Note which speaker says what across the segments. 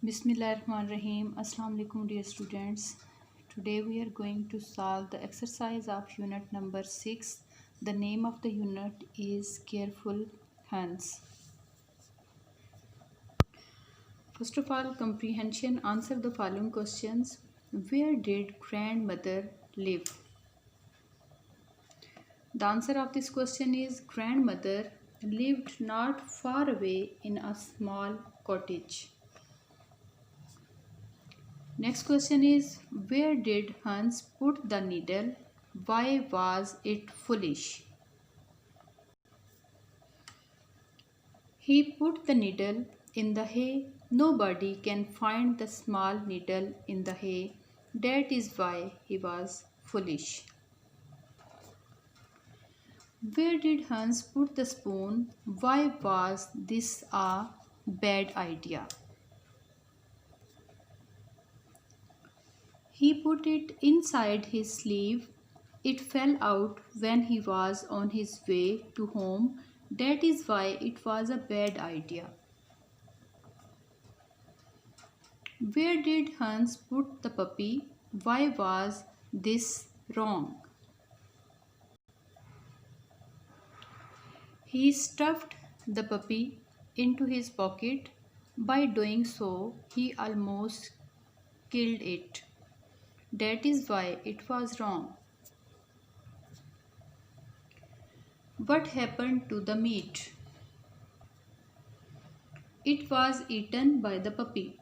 Speaker 1: Bismillahirrahmanirrahim. Assalamu alaikum dear students. Today we are going to solve the exercise of unit number 6. The name of the unit is Careful Hands. First of all, comprehension. Answer the following questions. Where did grandmother live? The answer of this question is grandmother lived not far away in a small cottage. Next question is, where did Hans put the needle? Why was it foolish? He put the needle in the hay. Nobody can find the small needle in the hay. That is why he was foolish. Where did Hans put the spoon? Why was this a bad idea? He put it inside his sleeve. It fell out when he was on his way to home. That is why it was a bad idea. Where did Hans put the puppy? Why was this wrong? He stuffed the puppy into his pocket. By doing so, he almost killed it. That is why it was wrong. What happened to the meat? It was eaten by the puppy.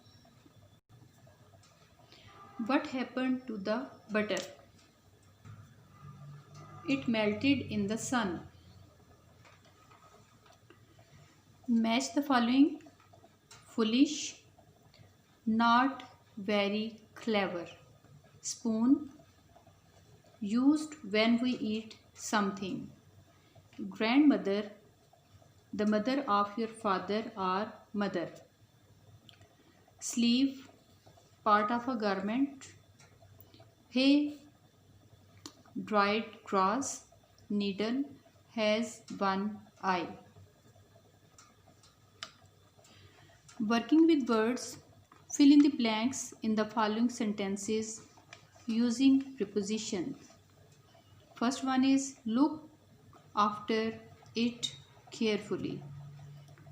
Speaker 1: What happened to the butter? It melted in the sun. Match the following. Foolish, not very clever. Spoon, used when we eat something. Grandmother, the mother of your father or mother. Sleeve, part of a garment. Hay, dried grass. Needle, has one eye. Working with words, fill in the blanks in the following sentences using prepositions. First one is, look after it carefully.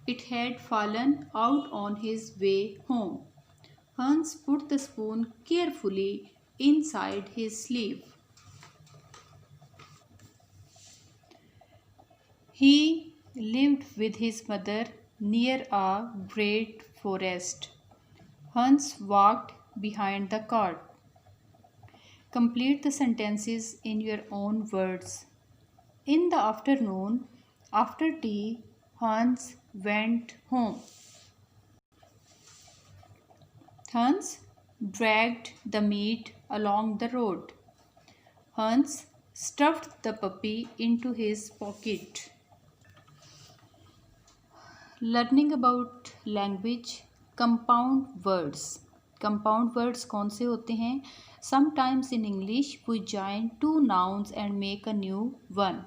Speaker 1: It had fallen out on his way home. Hans put the spoon carefully inside his sleeve. He lived with his mother near a great forest. Hans walked behind the cart. Complete the sentences in your own words. In the afternoon, after tea, Hans went home. Hans dragged the meat along the road. Hans stuffed the puppy into his pocket. Learning about language. Compound words. Compound words कौन से होते हैं? Sometimes in English we join two nouns and make a new one.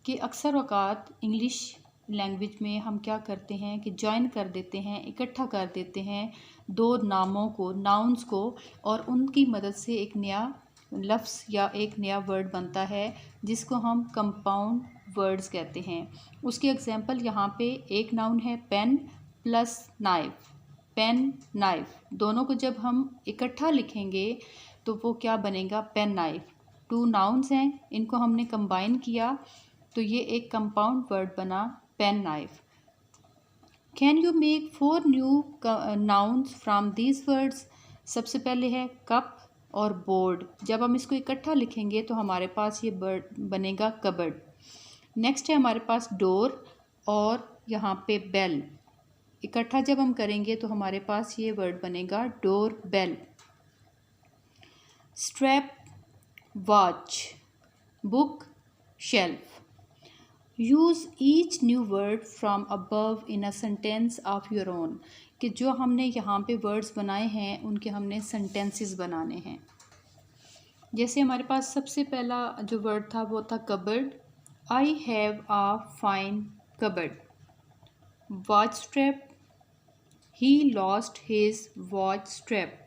Speaker 1: कि अक्सर औकात English language में हम क्या करते हैं कि जॉइन कर देते हैं, इकट्ठा कर देते हैं दो नामों को, नाउन्स को, और उनकी मदद से एक नया लफ्ज़ या एक नया वर्ड बनता है जिसको हम कंपाउंड वर्ड्स कहते हैं. उसकी एग्जांपल यहाँ पे एक नाउन है pen plus knife. Pen knife दोनों को जब हम इकट्ठा लिखेंगे तो वो क्या बनेगा? Pen knife. टू नाउन्स हैं, इनको हमने कंबाइन किया तो ये एक कंपाउंड वर्ड बना pen knife. Can you make 4 new nouns from these words? सबसे पहले है कप और बोर्ड. जब हम इसको इकट्ठा लिखेंगे तो हमारे पास ये वर्ड बनेगा कबर्ड. नेक्स्ट है हमारे पास डोर और यहाँ पे बेल. इकट्ठा जब हम करेंगे तो हमारे पास ये वर्ड बनेगा door bell. Strap, watch, book, shelf. Use each new word from above in a sentence of your own. कि जो हमने यहाँ पे वर्ड्स बनाए हैं उनके हमने सेंटेंसेस बनाने हैं. जैसे हमारे पास सबसे पहला जो वर्ड था वो था cupboard. I have a fine cupboard. Watch strap, He lost his watch strap.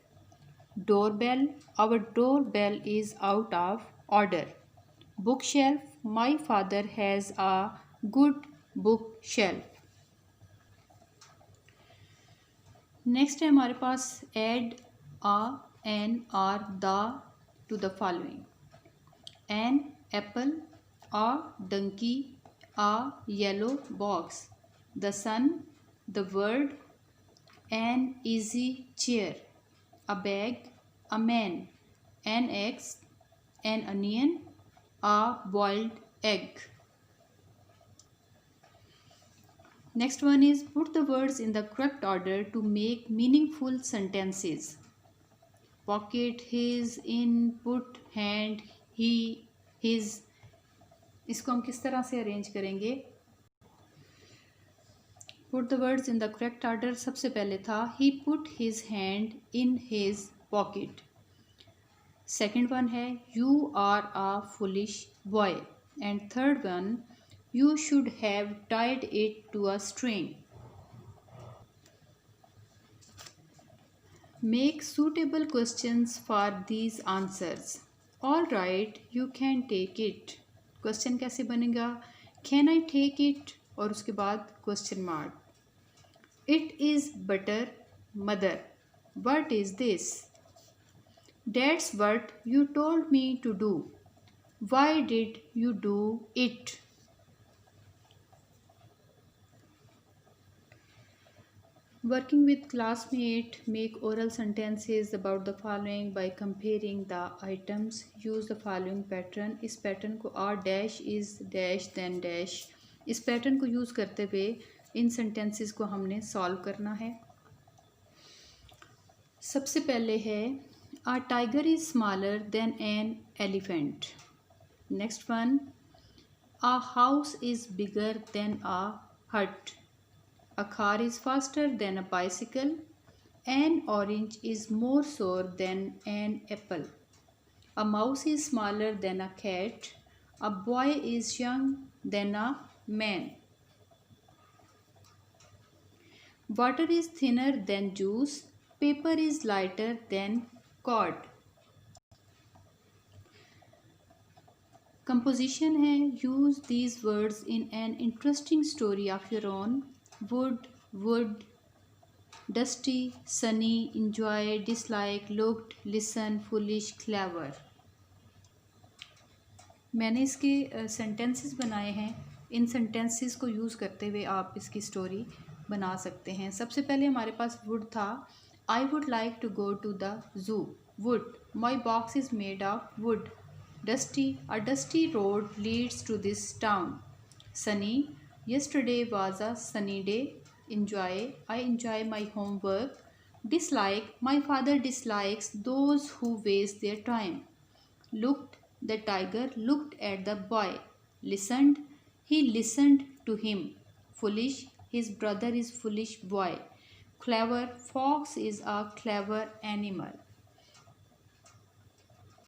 Speaker 1: Doorbell, our doorbell is out of order. Bookshelf, my father has a good bookshelf. Next है हमारे पास add a an or the to the following an apple a donkey a yellow box the sun the word an easy chair a bag a man an eggs an onion a boiled egg. Next one is put the words in the correct order to make meaningful sentences. Pocket, his, in, put, hand, he, his. इसको हम किस तरह से arrange करेंगे? Put the words in the correct order. सबसे पहले था he put his hand in his pocket. Second one है you are a foolish boy. And third one, you should have tied it to a string. Make suitable questions for these answers. All right, you can take it. Question कैसे बनेगा? Can I take it? और उसके बाद question mark. It is butter, mother. What is this? That's what you told me to do. Why did you do it? Working with classmate, make oral sentences about the following by comparing the items. Use the following pattern. इस pattern को are dash is dash than dash, इस pattern को use करते हुए इन sentences को हमने solve करना है. सबसे पहले है a tiger is smaller than an elephant. Next one, a house is bigger than a hut. A car is faster than a bicycle. An orange is more sour than an apple. A mouse is smaller than a cat. A boy is young than a man. Water is thinner than juice. Paper is lighter than cord. Composition है use these words in an interesting story of your own. Would, would, dusty, sunny, enjoy, dislike, looked, listen, foolish, clever. मैंने इसके sentences बनाए हैं. इन sentences को use करते हुए आप इसकी स्टोरी बना सकते हैं. सबसे पहले हमारे पास वुड था. I would like to go to the zoo. Wood, my box is made of wood. Dusty, a dusty road leads to this town. Sunny, yesterday was a sunny day. Enjoy, I enjoy my homework. Dislike, my father dislikes those who waste their time. Looked, the tiger looked at the boy. Listened, he listened to him. Foolish, his brother is foolish boy. Clever, fox is a clever animal.